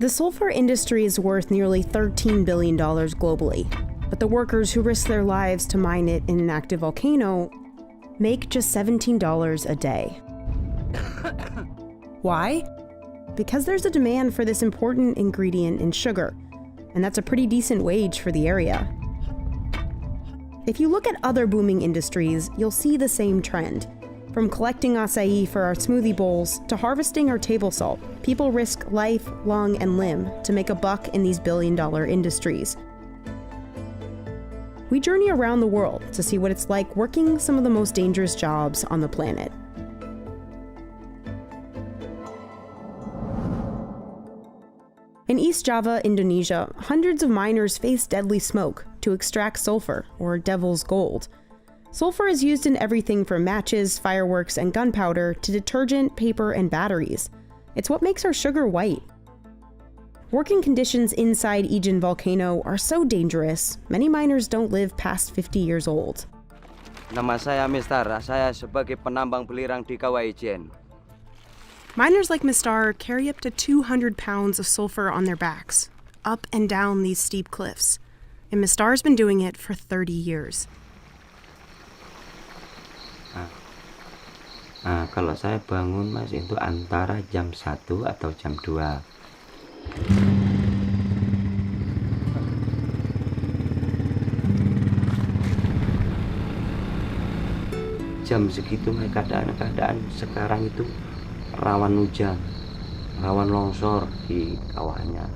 The sulfur industry is worth nearly $13 billion globally, but the workers who risk their lives to mine it in an active volcano make just $17 a day. Why? Because there's a demand for this important ingredient in sugar, and that's a pretty decent wage for the area. If you look at other booming industries, you'll see the same trend. From collecting Asaí for our smoothie bowls to harvesting our table salt, people risk life, lung, and limb to make a buck in these billion-dollar industries. We journey around the world to see what it's like working some of the most dangerous jobs on the planet. In East Java, Indonesia, hundreds of miners face deadly smoke to extract sulfur, or devil's gold. Sulfur is used in everything from matches, fireworks, and gunpowder to detergent, paper, and batteries. It's what makes our sugar white. Working conditions inside Ijen volcano are so dangerous, many miners don't live past 50 years old. Nama saya Mister, saya sebagai penambang belirang di Kawah Ijen. Miners like Mistar carry up to 200 pounds of sulfur on their backs, up and down these steep cliffs. And Mistar's been doing it for 30 years. Kalau saya bangun Mas itu antara jam 1 atau jam 2. Jam segitu keadaan sekarang itu rawan hujan, rawan longsor di kawahnya.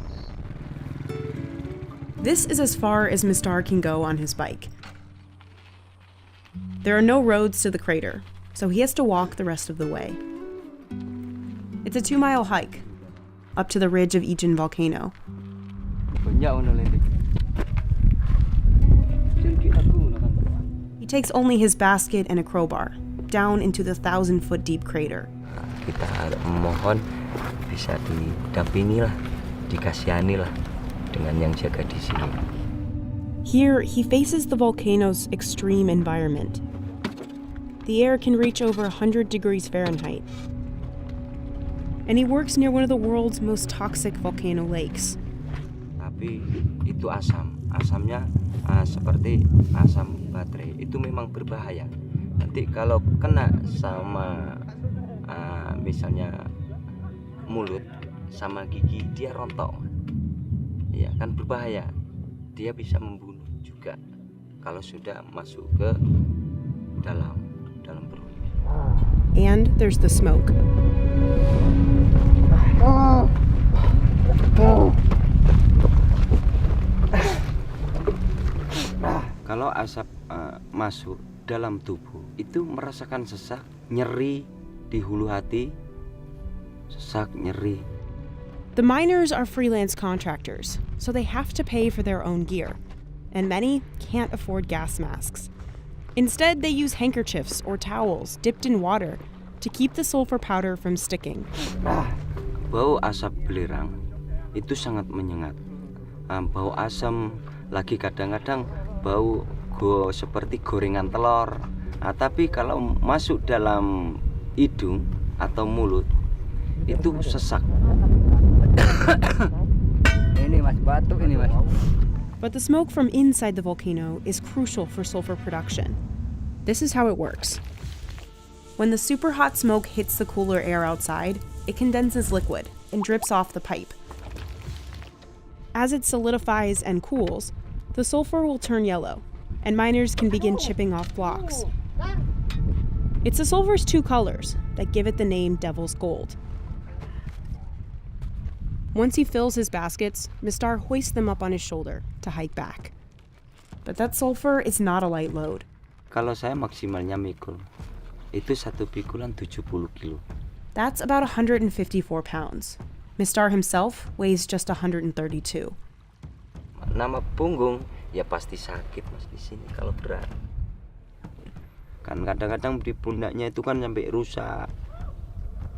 This is as far as Mistar can go on his bike. There are no roads to the crater, so he has to walk the rest of the way. It's a 2-mile hike, up to the ridge of Ijen volcano. He takes only his basket and a crowbar, down into the 1,000-foot deep crater. Kita mohon bisa didampingi lah, dikasihani lah dengan yang jaga di sini. Here, he faces the volcano's extreme environment. The air can reach over 100 degrees Fahrenheit. And he works near one of the world's most toxic volcano lakes. Tapi itu asam. Asamnya seperti asam baterai. Itu memang berbahaya. Nanti kalau kena sama misalnya mulut sama gigi, dia rontok. Ya kan berbahaya. Dia bisa membunuh juga kalau sudah masuk ke dalam perut. And there's the smoke. Kalau asap masuk dalam tubuh, itu merasakan sesak, nyeri di hulu hati, sesak, nyeri. The miners are freelance contractors, so they have to pay for their own gear, and many can't afford gas masks. Instead, they use handkerchiefs or towels dipped in water to keep the sulfur powder from sticking. Bau asap belerang itu sangat menyengat. Bau asam lagi kadang-kadang bau seperti gorengan telur. Tapi kalau masuk dalam hidung atau mulut itu sesak. Ini Mas, batuk ini Mas. But the smoke from inside the volcano is crucial for sulfur production. This is how it works. When the super hot smoke hits the cooler air outside, it condenses liquid and drips off the pipe. As it solidifies and cools, the sulfur will turn yellow, and miners can begin chipping off blocks. It's the sulfur's 2 colors that give it the name Devil's Gold. Once he fills his baskets, Mistar hoists them up on his shoulder to hike back. But that sulfur is not a light load. Kalau saya maksimalnya mikul, itu satu pikulan 70 kilo. That's about 154 pounds. Mistar himself weighs just 132. Nama punggung ya pasti sakit Mas di sini kalau berat. Kan kadang-kadang di pundaknya itu kan sampai rusak.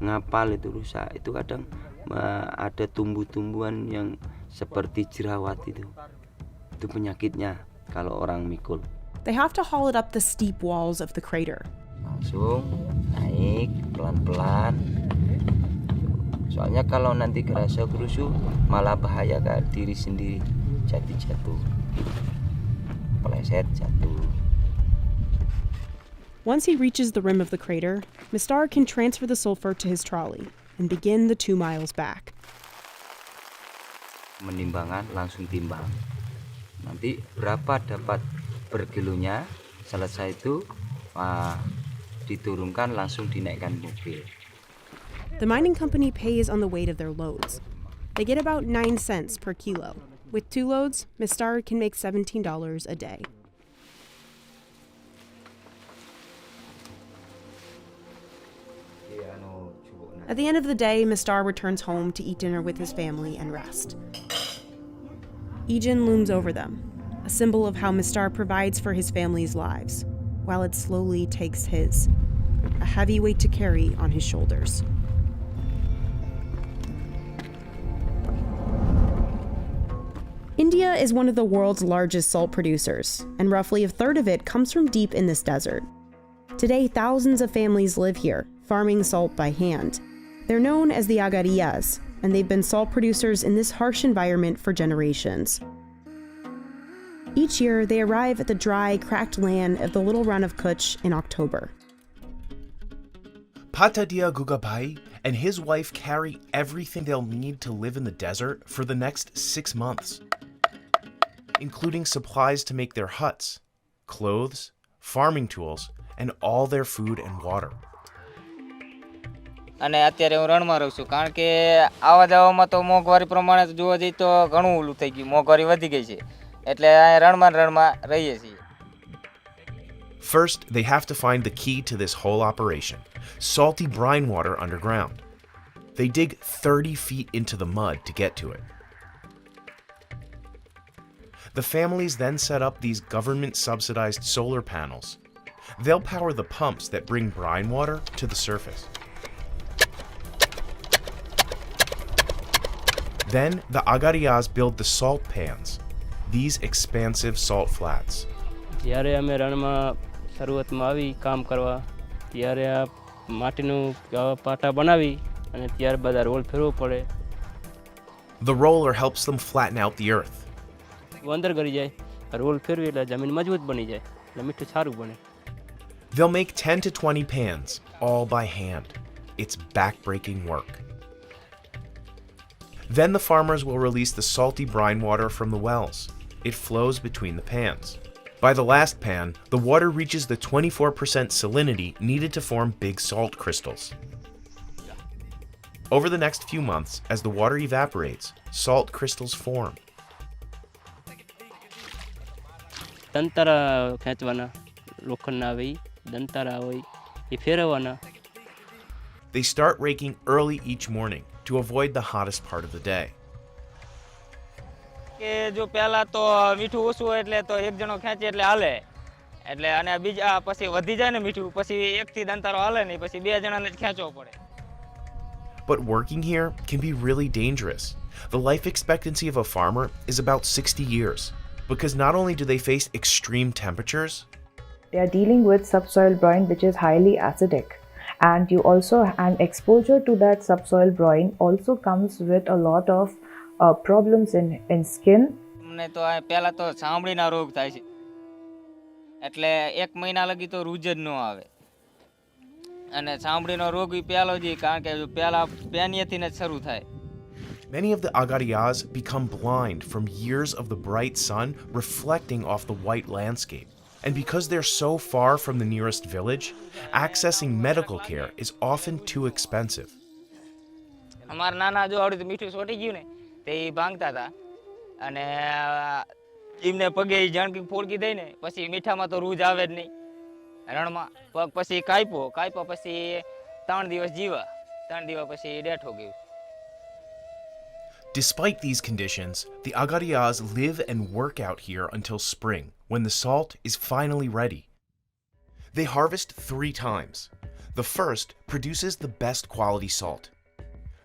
Ngapal itu rusak. Itu kadang ada tumbuh-tumbuhan yang seperti jerawat itu. Itu penyakitnya kalau orang mikul. They have to haul it up the steep walls of the crater. Langsung naik pelan-pelan Soalnya kalau nanti kerasa kerusuh malah bahaya ke diri sendiri, jatuh, peleset jatuh. Once he reaches the rim of the crater, Mistar can transfer the sulfur to his trolley and begin the 2 miles back. Menimbangan langsung timbang. Nanti berapa dapat per kilonya, selesai itu diturunkan langsung dinaikkan mobil. The mining company pays on the weight of their loads. They get about 9 cents per kilo. With 2 loads, Mistar can make $17 a day. At the end of the day, Mistar returns home to eat dinner with his family and rest. Ijin looms over them, a symbol of how Mistar provides for his family's lives, while it slowly takes his, a heavy weight to carry on his shoulders. India is one of the world's largest salt producers, and roughly a third of it comes from deep in this desert. Today, thousands of families live here, farming salt by hand. They're known as the agariyas, and they've been salt producers in this harsh environment for generations. Each year, they arrive at the dry, cracked land of the little run of Kutch in October. Patadia Gugabai and his wife carry everything they'll need to live in the desert for the next 6 months, including supplies to make their huts, clothes, farming tools, and all their food and water. અને અત્યારે હું રણમાં રહું છું કારણ કે આવા જવામાં તો મોંઘવારી પ્રમાણે જોવા જઈએ તો ઘણું ઓલું થઈ ગયું, મોંઘવારી વધી ગઈ છે એટલે આ રણમાં રહીએ છીએ. First, they have to find the key to this whole operation, salty brine water underground. They dig 30 feet into the mud to get to it. The families then set up these government-subsidized solar panels. They'll power the pumps that bring brine water to the surface. Then, the agariyas build the salt pans, these expansive salt flats. જ્યારે અમે રણમાં શરૂઆતમાં આવી કામ કરવા ત્યારે આ માટીનું પાટા બનાવી અને ત્યારબાદ આ રોલ ફેરવવો પડે. The roller helps them flatten out the earth. અંદર કરી જાય, રોલ ફેરવી એટલે જમીન મજબૂત બની જાય એટલે મીઠું સારું બને. They'll make 10 to 20 pans, all by hand. It's back-breaking work. Then the farmers will release the salty brine water from the wells. It flows between the pans. By the last pan, the water reaches the 24% salinity needed to form big salt crystals. Over the next few months, as the water evaporates, salt crystals form. દંતારા ખેંચવાના, લોખંડના આવે દંતારા હોય એ ફેરવવાના. They start raking early each morning to avoid the hottest part of the day. કે જો પહેલા તો મીઠું ઓછું હોય એટલે તો એક જણો ખેંચે એટલે હાલે એટલે અને બીજા પછી વધી જાય ને મીઠું પછી એકથી દંતારો હાલે નહીં પછી 2 જણાને જ ખેંચવો પડે. But working here can be really dangerous. The life expectancy of a farmer is about 60 years, because not only do they face extreme temperatures, they are dealing with subsoil brine which is highly acidic, and exposure to that subsoil brine also comes with a lot of problems in skin. મને તો પહેલા તો ચામડીના રોગ થાય છે એટલે 1 મહિના લગી તો રૂજ જ ન આવે અને ચામડીનો રોગ ઈ પહેલો જ કારણ કે પહેલા પેનિયાથી ને શરૂ થાય. many of the agariyas become blind from years of the bright sun reflecting off the white landscape. And because they're so far from the nearest village, accessing medical care is often too expensive. અમારા નાના જો આવડી તો મીઠું સોટી ગયું ને તે ભાંગતા હતા અને એમને પગે જાણકી ફોડકી દઈ ને પછી મીઠામાં તો રૂજ આવે જ નહીં રણમાં પગ પછી કાપ્યો પછી 3 દિવસ જીવા 3 દિવસ પછી ડેથ હો ગયું. Despite these conditions, the agariyas live and work out here until spring, when the salt is finally ready. They harvest 3 times. The first produces the best quality salt.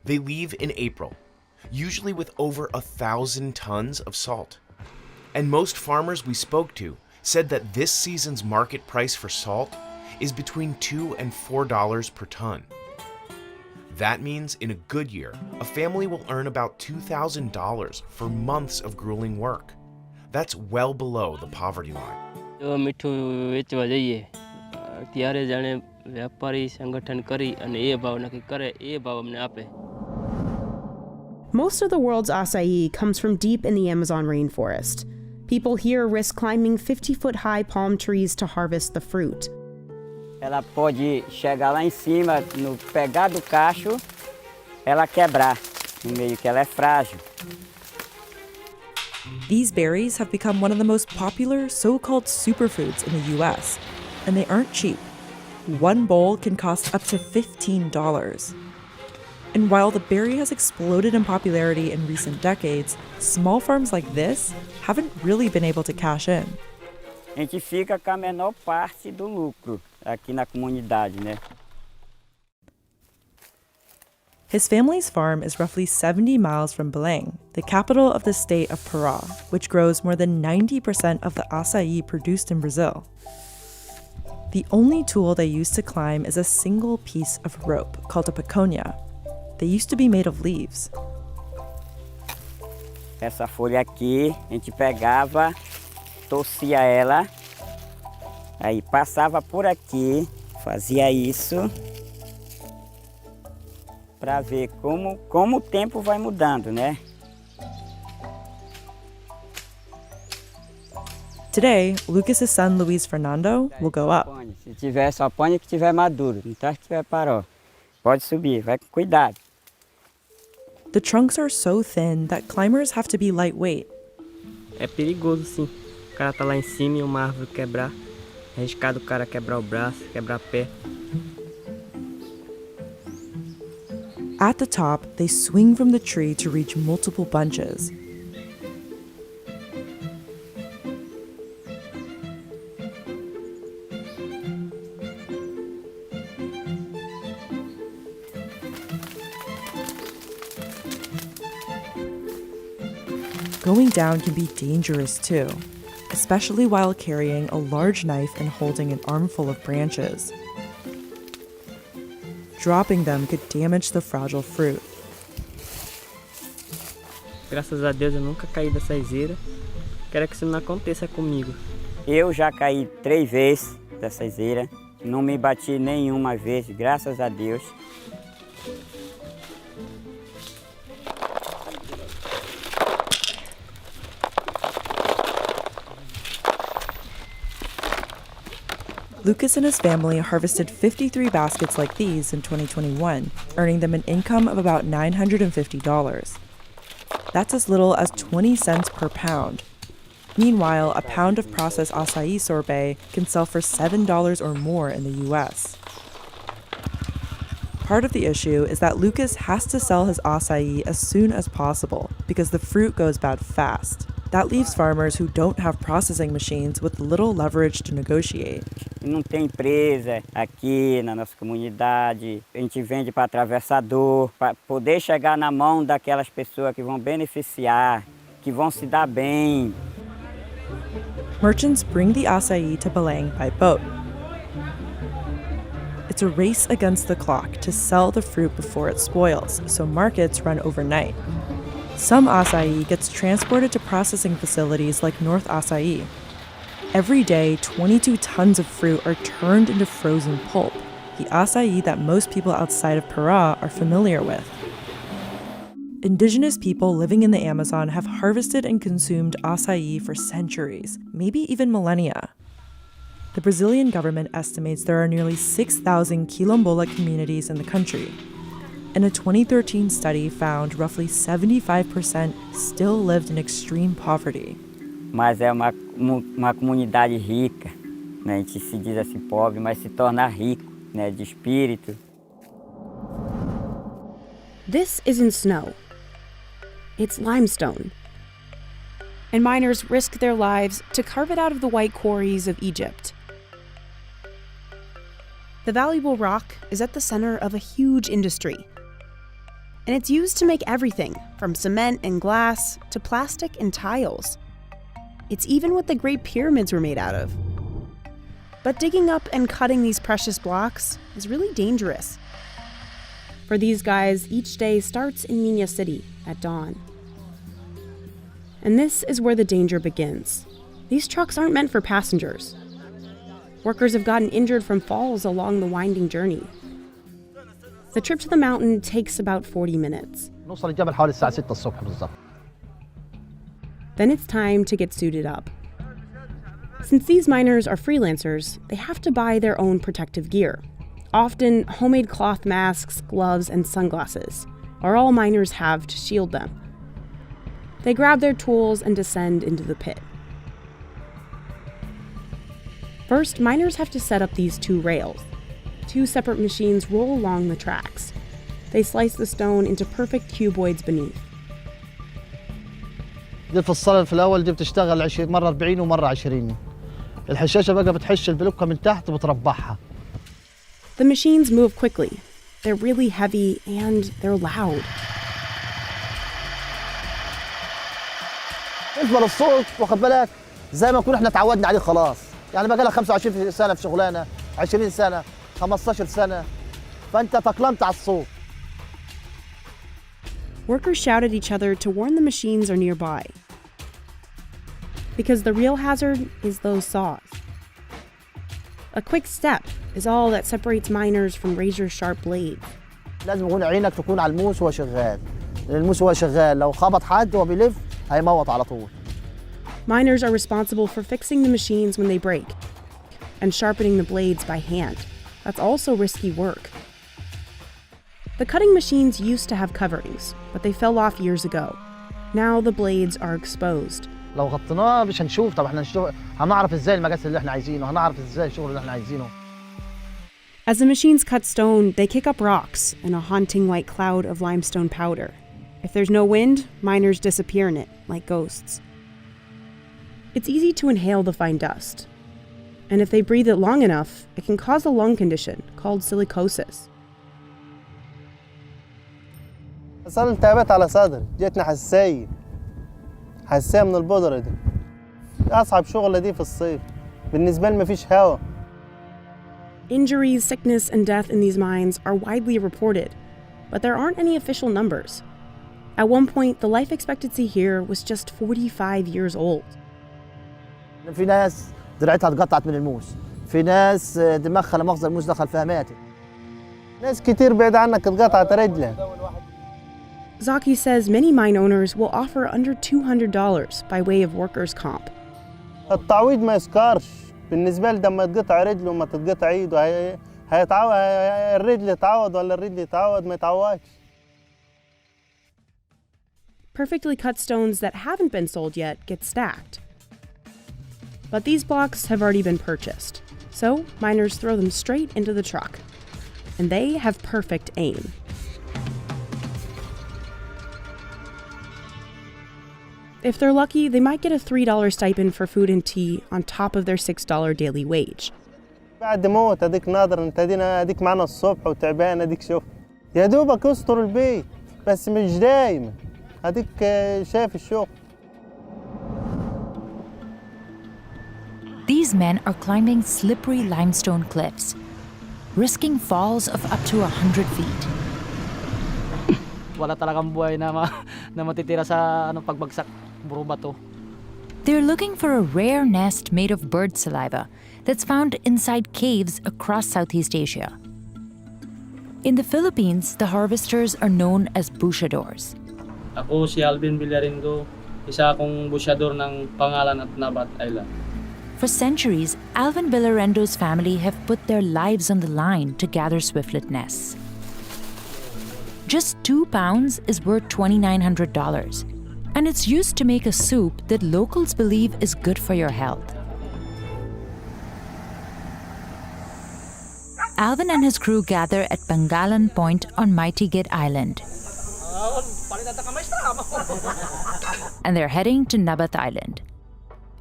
They leave in April, usually with over 1,000 tons of salt. And most farmers we spoke to said that this season's market price for salt is between $2 and $4 per ton. That means in a good year, a family will earn about $2,000 for months of grueling work. That's well below the poverty line. જો મીઠું વેચવા જઈએ ત્યારે જાણે વ્યાપારી સંગઠન કરી અને એ ભાવ નક્કી કરે એ ભાવ અમને આપે. Most of the world's acai comes from deep in the Amazon rainforest. People here risk climbing 50-foot-high palm trees to harvest the fruit. Ela pode chegar lá em cima, no pegar do cacho, ela quebrar, no meio que ela é frágil. These berries have become one of the most popular so-called superfoods in the US, and they aren't cheap. One bowl can cost up to $15. And while the berry has exploded in popularity in recent decades, small farms like this haven't really been able to cash in. A gente fica com a menor parte do lucro aqui na comunidade, né? His family's farm is roughly 70 miles from Belém, the capital of the state of Pará, which grows more than 90% of the acai produced in Brazil. The only tool they use to climb is a single piece of rope called a piconha. They used to be made of leaves. Essa folha aqui, a gente pegava, torcia ela, aí passava por aqui, fazia isso, para ver como o tempo vai mudando, né? Today, Lucas's son Luiz Fernando will go up. Se tiver, só põe que tiver maduro, não tá que tiver paró. Pode subir, vai com cuidado. The trunks are so thin that climbers have to be lightweight. É perigoso sim. O cara tá lá em cima e uma árvore quebrar. É arriscado o cara quebrar o braço, quebrar o pé. At the top, they swing from the tree to reach multiple bunches. Going down can be dangerous too, especially while carrying a large knife and holding an armful of branches. Dropping them could damage the fragile fruit. Graças a Deus eu nunca caí dessa iseira. Quero que isso não aconteça comigo. Eu já caí 3 vezes dessa iseira, não me bati nenhuma vez, graças a Deus. Lucas and his family harvested 53 baskets like these in 2021, earning them an income of about $950. That's as little as 20 cents per pound. Meanwhile, a pound of processed acai sorbet can sell for $7 or more in the US. Part of the issue is that Lucas has to sell his acai as soon as possible because the fruit goes bad fast. That leaves farmers who don't have processing machines with little leverage to negotiate. Não tem empresa aqui na nossa comunidade. A gente vende para atravessador, para poder chegar na mão daquelas pessoas que vão beneficiar, que vão se dar bem. Merchants bring the acai to Belém by boat. It's a race against the clock to sell the fruit before it spoils, so markets run overnight. Some acai gets transported to processing facilities like North Asaí. Every day, 22 tons of fruit are turned into frozen pulp, the acai that most people outside of Pará are familiar with. Indigenous people living in the Amazon have harvested and consumed acai for centuries, maybe even millennia. The Brazilian government estimates there are nearly 6,000 quilombola communities in the country. And a 2013 study found roughly 75% still lived in extreme poverty. Mas é uma comunidade rica, né? A gente se diz assim pobre, mas se torna rico, né? De espírito. This isn't snow. It's limestone. And miners risk their lives to carve it out of the white quarries of Egypt. The valuable rock is at the center of a huge industry. And it's used to make everything from cement and glass to plastic and tiles. It's even what the Great Pyramids were made out of. But digging up and cutting these precious blocks is really dangerous. For these guys, each day starts in Minya City at dawn. And this is where the danger begins. These trucks aren't meant for passengers. Workers have gotten injured from falls along the winding journey. The trip to the mountain takes about 40 minutes. نوصل الجبل حوالي الساعة 6 الصبح بالضبط. Then it's time to get suited up. Since these miners are freelancers, they have to buy their own protective gear. Often, homemade cloth masks, gloves, and sunglasses are all miners have to shield them. They grab their tools and descend into the pit. First, miners have to set up these two rails. Two separate machines roll along the tracks. They slice the stone into perfect cuboids beneath. دي في الصلة في الأول دي بتشتغل 20 مرة 40 ومرة 20. الحشاشة بقى بتحش البلوكة من تحت وبتربعها. The machines move quickly. They're really heavy and they're loud. بالنسبة للصوت واخد بالك زي ما نكون احنا اتعودنا عليه خلاص. يعني بقى لها 25 سنة في شغلانة، 20 سنة، 15 سنة. فأنت تأقلمت على الصوت. Workers shout at each other to warn the machines are nearby. Because the real hazard is those saws. A quick step is all that separates miners from razor-sharp blades. لازم يكون عينك تكون على الموس وهو شغال. لأن الموس وهو شغال لو خبط حد وهو بيلف هيموت على طول. Miners are responsible for fixing the machines when they break and sharpening the blades by hand. That's also risky work. The cutting machines used to have coverings, but they fell off years ago. Now the blades are exposed. لو غطيناه مش هنشوف. طب احنا هنعرف ازاي المقاس اللي احنا عايزينه، هنعرف ازاي الشغل اللي احنا عايزينه. As the machines cut stone, they kick up rocks in a haunting white cloud of limestone powder. If there's no wind, miners disappear in it like ghosts. It's easy to inhale the fine dust. And if they breathe it long enough, it can cause a lung condition called silicosis. صار التهابات على صدري، جتني حساسية من البودرة دي. أصعب شغلة دي في الصيف. بالنسبة لي مفيش هوا. Injuries, sickness, and death in these mines are widely reported, but there aren't any official numbers. At one point, the life expectancy here was just 45 years old. في ناس دراعتها اتقطعت من الموس، في ناس دماغها لا مؤاخذة الموس دخل فيها ماتت. ناس كتير بعيد عنك اتقطعت رجلها. Zaki says many mine owners will offer under $200 by way of workers' comp. التعويض ما يسكرش. بالنسبة لي لما تقطع رجله وما تتقطع ايده هيتعوض الرجل يتعوض ولا الرجل يتعوض ما يتعوضش. Perfectly cut stones that haven't been sold yet get stacked. But these blocks have already been purchased, so miners throw them straight into the truck. And they have perfect aim. If they're lucky, they might get a $3 stipend for food and tea on top of their $6 daily wage. بعد موت اديك ناظر انت اديك معنا الصبح وتعبان اديك شوف. يا دوبك استر البيت بس مش دايما. اديك شايف الشغل. These men are climbing slippery limestone cliffs, risking falls of up to 100 feet. Wala talagang buhay na matitira sa pagbagsak puro bato. They're looking for a rare nest made of bird saliva that's found inside caves across Southeast Asia. In the Philippines, the harvesters are known as bushadors. Ako si Alvin Villarindo, isa akong busyador ng pangalan at Naboth Island. For centuries, Alvin Villarendo's family have put their lives on the line to gather swiftlet nests. Just 2 pounds is worth $2,900, and it's used to make a soup that locals believe is good for your health. Alvin and his crew gather at Pangalan Point on Mighty Gate Island. And they're heading to Naboth Island.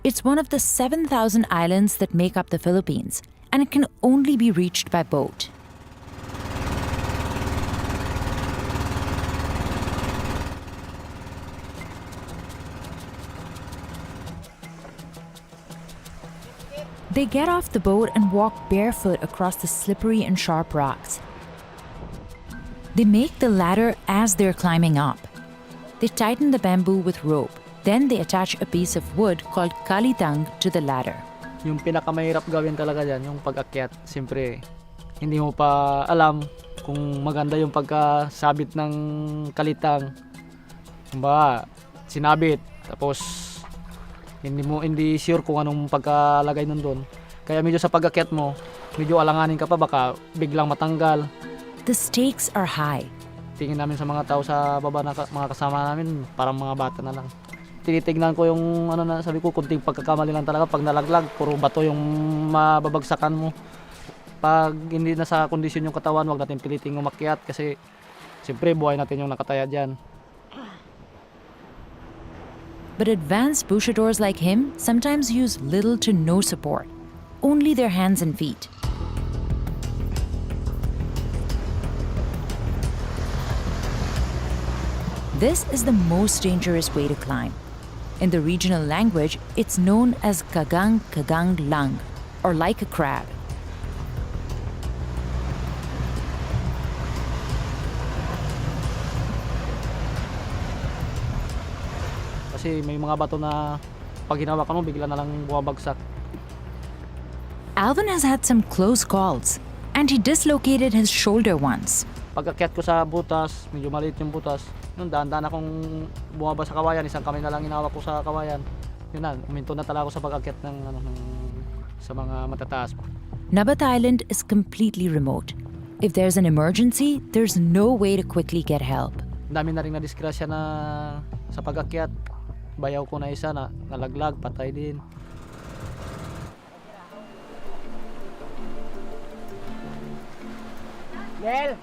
It's one of the 7,000 islands that make up the Philippines, and it can only be reached by boat. They get off the boat and walk barefoot across the slippery and sharp rocks. They make the ladder as they're climbing up. They tighten the bamboo with rope. Then they attach a piece of wood called kalitang to the ladder. Yung pinakamahirap gawin talaga dyan, yung pag-akyat. Siyempre, hindi mo pa alam kung maganda yung pagkasabit ng kalitang. Kumbaga, sinabit. Tapos, hindi sure kung anong pagkalagay nun doon. Kaya medyo sa pag-akyat mo, medyo alanganin ka pa, baka biglang matanggal. The stakes are high. Tingin namin sa mga tao sa baba na mga kasama namin, parang mga bata na lang. Tinitignan ko yung sabi ko, kunting pagkakamali lang talaga. Pag nalaglag, puro bato yung mababagsakan mo. Pag hindi na sa kondisyon yung katawan, wag natin piliting umakyat kasi siyempre buhay natin yung nakataya dyan. But advanced bushadors like him sometimes use little to no support, only their hands and feet. This is the most dangerous way to climb. In the regional language, it's known as kagang lang, or like a crab. Kasi may mga bato na pag hinawakan mo, bigla na lang bumabagsak. Alvin has had some close calls, and he dislocated his shoulder once. Pag-akyat ko sa butas, medyo maliit yung butas. Noon, dahan-dahan akong bumaba sa kawayan, isang kamay na lang inawak ko sa kawayan. Yun na, uminto na talaga ako sa pag-akyat sa mga matataas. Naboth Island is completely remote. If there's an emergency, there's no way to quickly get help. Dami na rin na disgrasya na sa pag-akyat. Bayaw ko na isa na nalaglag, patay din. Nel!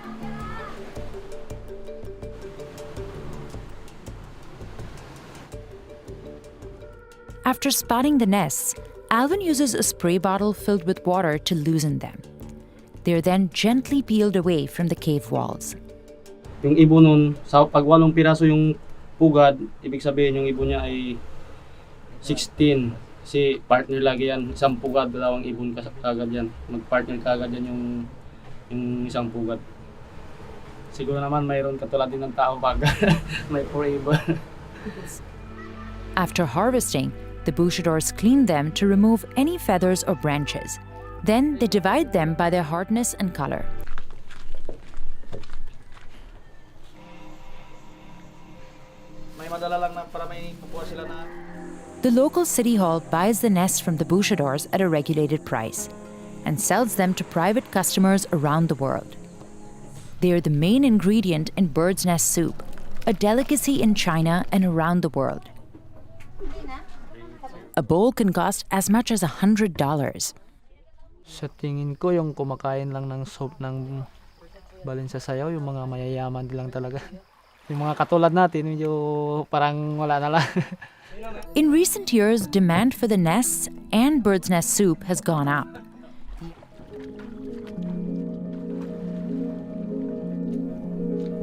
After spotting the nests, Alvin uses a spray bottle filled with water to loosen them. They're then gently peeled away from the cave walls. Yung ibon nun, pag 8 piraso yung pugad, ibig sabihin yung ibon niya ay 16. Kasi partner lagi yan. Isang pugad, 2 ibon kagad yan. Mag-partner kagad yan yung isang pugad. Siguro naman mayroon katulad din ng tao pag may 4 ibon. After harvesting, the bushadors clean them to remove any feathers or branches. Then they divide them by their hardness and color. The local city hall buys the nests from the bushadors at a regulated price and sells them to private customers around the world. They are the main ingredient in bird's nest soup, a delicacy in China and around the world. A bowl can cost as much as $100. Sa tingin ko yung kumakain lang ng soup ng balin sa sayaw, yung mga mayayaman lang talaga. Yung mga katulad natin, medyo parang wala na lang. In recent years, demand for the nests and bird's nest soup has gone up.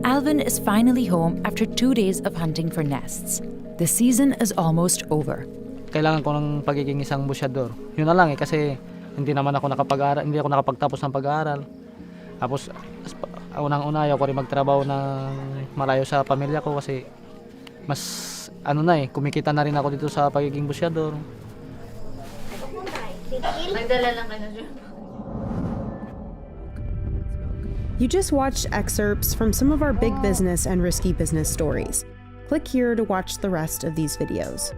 Alvin is finally home after 2 days of hunting for nests. The season is almost over. Kailangan ko ng pagiging isang busyador. Yun na lang kasi hindi ako nakapagtapos ng pag-aaral. Tapos unang-una ayaw ko rin magtrabaho ng malayo sa pamilya ko kasi mas kumikita na rin ako dito sa pagiging busyador. You just watched excerpts from some of our big business and risky business stories. Click here to watch the rest of these videos.